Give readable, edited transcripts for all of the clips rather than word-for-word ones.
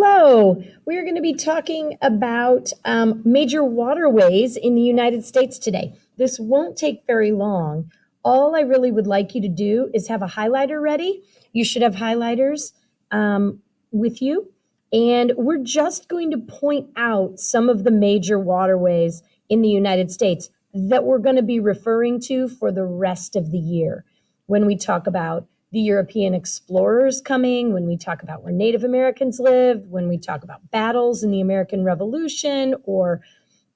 Hello. We are going to be talking about major waterways in the United States today. This won't take very long. All I really would like you to do is have a highlighter ready. You should have highlighters with you. And we're just going to point out some of the major waterways in the United States that we're going to be referring to for the rest of the year when we talk about the European explorers coming, when we talk about where Native Americans lived, when we talk about battles in the American Revolution, or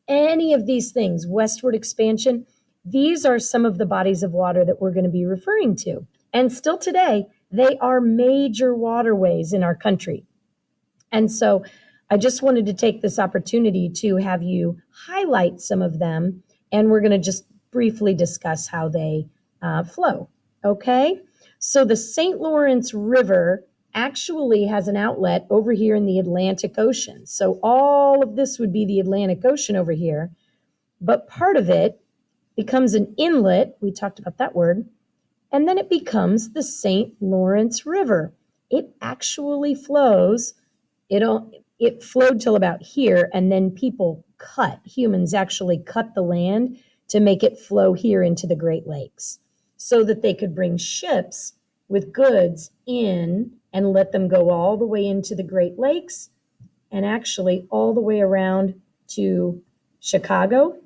any of these things, westward expansion. These are some of the bodies of water that we're going to be referring to. And still today, they are major waterways in our country. And so I just wanted to take this opportunity to have you highlight some of them, and we're going to just briefly discuss how they flow. Okay? So the St. Lawrence River actually has an outlet over here in the Atlantic Ocean. So all of this would be the Atlantic Ocean over here, but part of it becomes an inlet. We talked about that word. And then it becomes the St. Lawrence River. It actually flows. It flowed till about here, and then humans actually cut the land to make it flow here into the Great Lakes, so that they could bring ships with goods in and let them go all the way into the Great Lakes and actually all the way around to Chicago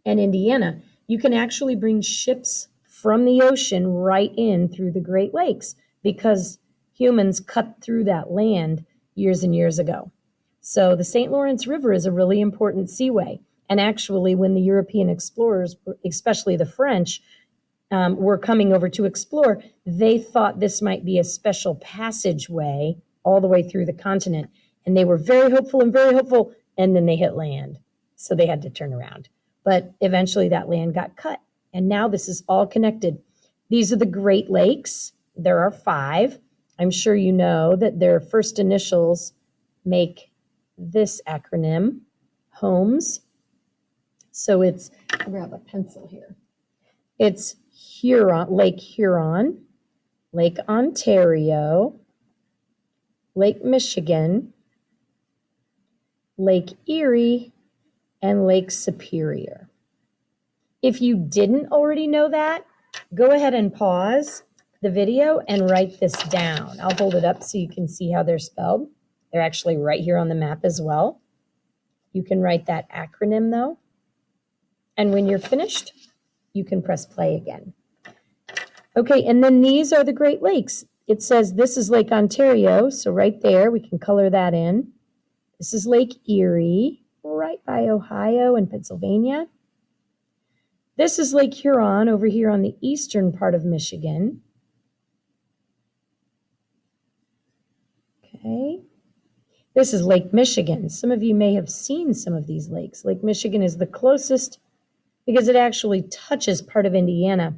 and Indiana. You can actually bring ships from the ocean right in through the Great Lakes because humans cut through that land years and years ago. So the St. Lawrence River is a really important seaway. And actually, when the European explorers, especially the French, were coming over to explore, they thought this might be a special passageway all the way through the continent. And they were very hopeful, and then they hit land. So they had to turn around. But eventually that land got cut. And now this is all connected. These are the Great Lakes. There are 5. I'm sure you know that their first initials make this acronym, HOMES. So I'll grab a pencil here. It's Lake Huron, Lake Ontario, Lake Michigan, Lake Erie, and Lake Superior. If you didn't already know that, go ahead and pause the video and write this down. I'll hold it up so you can see how they're spelled. They're actually right here on the map as well. You can write that acronym though. And when you're finished, you can press play again. Okay, and then these are the Great Lakes. It says this is Lake Ontario, so right there, we can color that in. This is Lake Erie, right by Ohio and Pennsylvania. This is Lake Huron over here on the eastern part of Michigan. Okay. This is Lake Michigan. Some of you may have seen some of these lakes. Lake Michigan is the closest because it actually touches part of Indiana.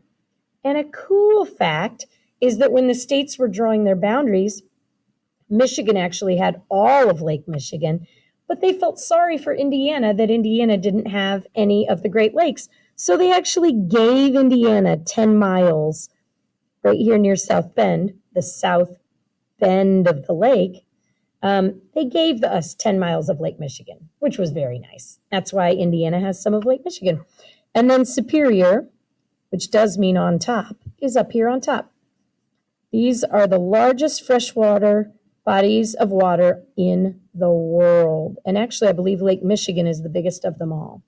And a cool fact is that when the states were drawing their boundaries, Michigan actually had all of Lake Michigan, but they felt sorry for Indiana that Indiana didn't have any of the Great Lakes. So they actually gave Indiana 10 miles right here near South Bend, the south bend of the lake. They gave us 10 miles of Lake Michigan, which was very nice. That's why Indiana has some of Lake Michigan. And then Superior, which does mean on top, is up here on top. These are the largest freshwater bodies of water in the world. And actually, I believe Lake Michigan is the biggest of them all,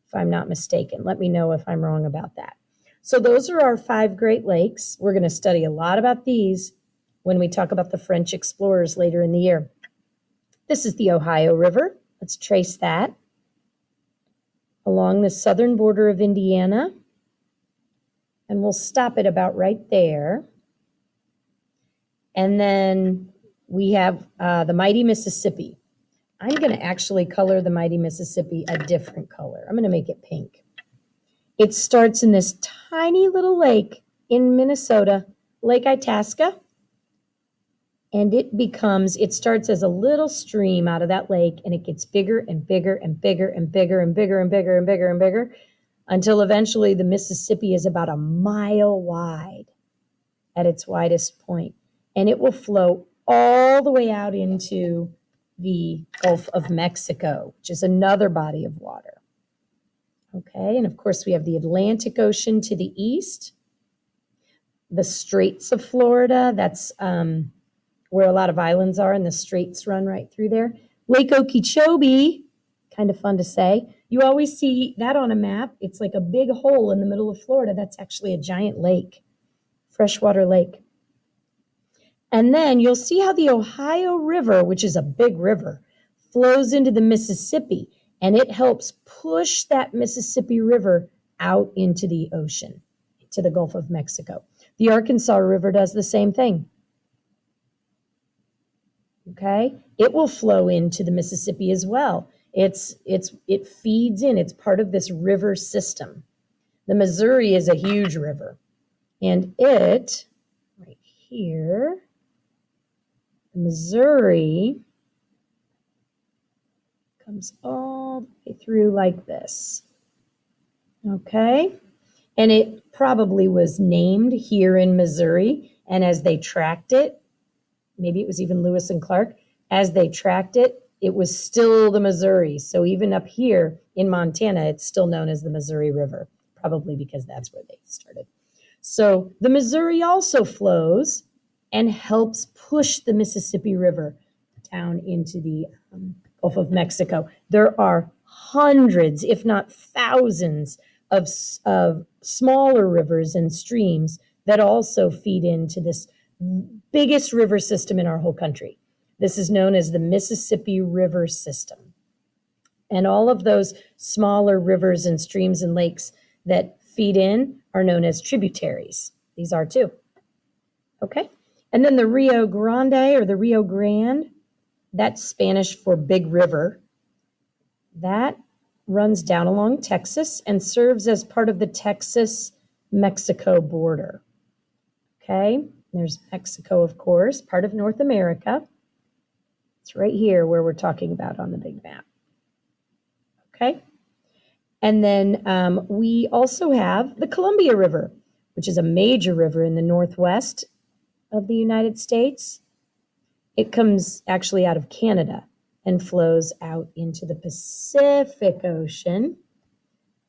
if I'm not mistaken. Let me know if I'm wrong about that. So those are our 5 Great Lakes. We're going to study a lot about these when we talk about the French explorers later in the year. This is the Ohio River. Let's trace that along the southern border of Indiana. And we'll stop it about right there. And then we have the mighty Mississippi. I'm going to actually color the mighty Mississippi a different color. I'm going to make it pink. It starts in this tiny little lake in Minnesota, Lake Itasca. And it starts as a little stream out of that lake, and it gets bigger and bigger and bigger and bigger and bigger and bigger and bigger and bigger until eventually the Mississippi is about a mile wide at its widest point. And it will flow all the way out into the Gulf of Mexico, which is another body of water. Okay, and of course we have the Atlantic Ocean to the east, the Straits of Florida, that's where a lot of islands are, and the straits run right through there. Lake Okeechobee, kind of fun to say. You always see that on a map. It's like a big hole in the middle of Florida. That's actually a giant lake, freshwater lake. And then you'll see how the Ohio River, which is a big river, flows into the Mississippi, and it helps push that Mississippi River out into the ocean, to the Gulf of Mexico. The Arkansas River does the same thing. Okay, it will flow into the Mississippi as well. It feeds in. It's part of this river system. The Missouri is a huge river, and it right here, the Missouri comes all the way through like this. Okay, and it probably was named here in Missouri, and as they tracked it, maybe it was even Lewis and Clark, as they tracked it, it was still the Missouri. So even up here in Montana, it's still known as the Missouri River, probably because that's where they started. So the Missouri also flows and helps push the Mississippi River down into the Gulf of Mexico. There are hundreds, if not thousands, of smaller rivers and streams that also feed into this biggest river system in our whole country. This is known as the Mississippi River System. And all of those smaller rivers and streams and lakes that feed in are known as tributaries. These are too. Okay. And then the Rio Grande, or the Rio Grande, that's Spanish for big river. That runs down along Texas and serves as part of the Texas-Mexico border. Okay. There's Mexico, of course, part of North America. It's right here where we're talking about on the big map. Okay. And then we also have the Columbia River, which is a major river in the northwest of the United States. It comes actually out of Canada and flows out into the Pacific Ocean.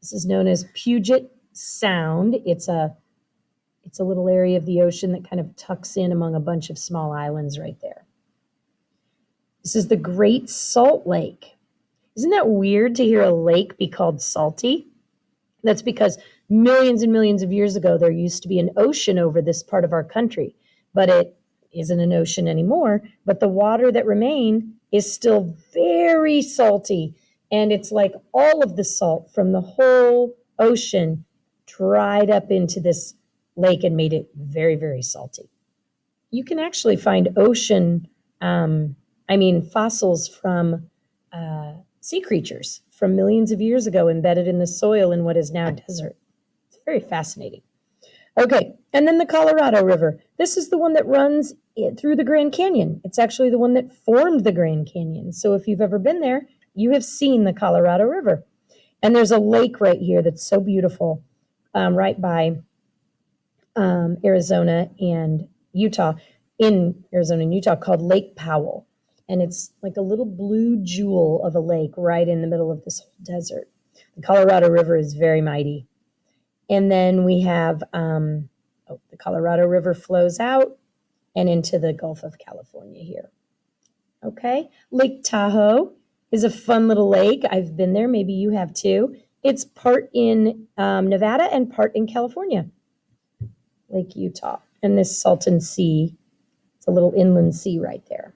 This is known as Puget Sound. It's a little area of the ocean that kind of tucks in among a bunch of small islands right there. This is the Great Salt Lake. Isn't that weird to hear a lake be called salty? That's because millions and millions of years ago, there used to be an ocean over this part of our country, but it isn't an ocean anymore. But the water that remained is still very salty. And it's like all of the salt from the whole ocean dried up into this lake and made it very, very salty. You can actually find fossils from sea creatures from millions of years ago embedded in the soil in what is now desert. It's very fascinating. Okay, and then the Colorado River. This is the one that runs through the Grand Canyon. It's actually the one that formed the Grand Canyon. So if you've ever been there, you have seen the Colorado River. And there's a lake right here that's so beautiful, right by Arizona and Utah, in Arizona and Utah, called Lake Powell. And it's like a little blue jewel of a lake right in the middle of this whole desert. The Colorado River is very mighty. And then we have the Colorado River flows out and into the Gulf of California here. Okay, Lake Tahoe is a fun little lake. I've been there. Maybe you have too. It's part in Nevada and part in California. Lake Utah. And this Salton Sea, it's a little inland sea right there.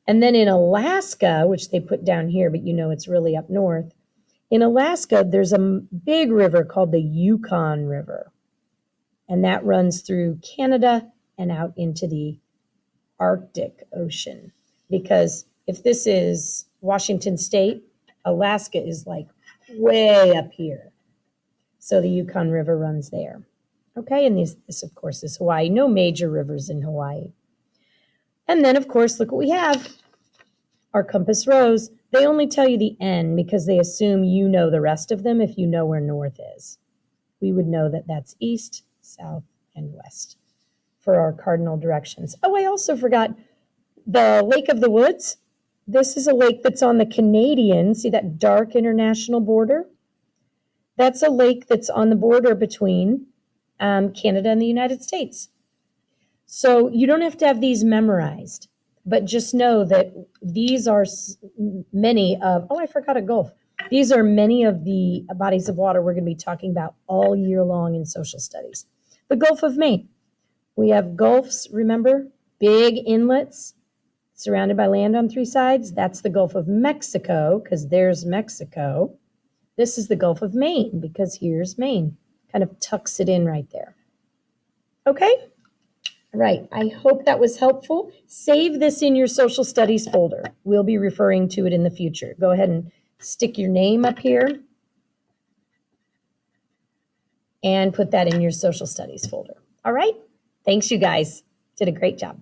And then in Alaska, which they put down here, but you know it's really up north, in Alaska, there's a big river called the Yukon River. And that runs through Canada and out into the Arctic Ocean. Because if this is Washington State, Alaska is like way up here. So the Yukon River runs there. Okay, and this of course, is Hawaii. No major rivers in Hawaii. And then, of course, look what we have. Our compass rose. They only tell you the end because they assume you know the rest of them if you know where north is. We would know that that's east, south, and west for our cardinal directions. Oh, I also forgot The Lake of the Woods, this is a lake that's on the Canadian, see that dark international border? That's a lake that's on the border between Canada and the United States. So you don't have to have these memorized, but just know that these are many of, oh, I forgot a Gulf. These are many of the bodies of water we're going to be talking about all year long in social studies. The Gulf of Maine. We have gulfs, remember? Big inlets surrounded by land on three sides. That's the Gulf of Mexico, because there's Mexico. This is the Gulf of Maine, because here's Maine. Kind of tucks it in right there. Okay? Right. I hope that was helpful. Save this in your social studies folder. We'll be referring to it in the future. Go ahead and stick your name up here and put that in your social studies folder. All right? Thanks, you guys. Did a great job.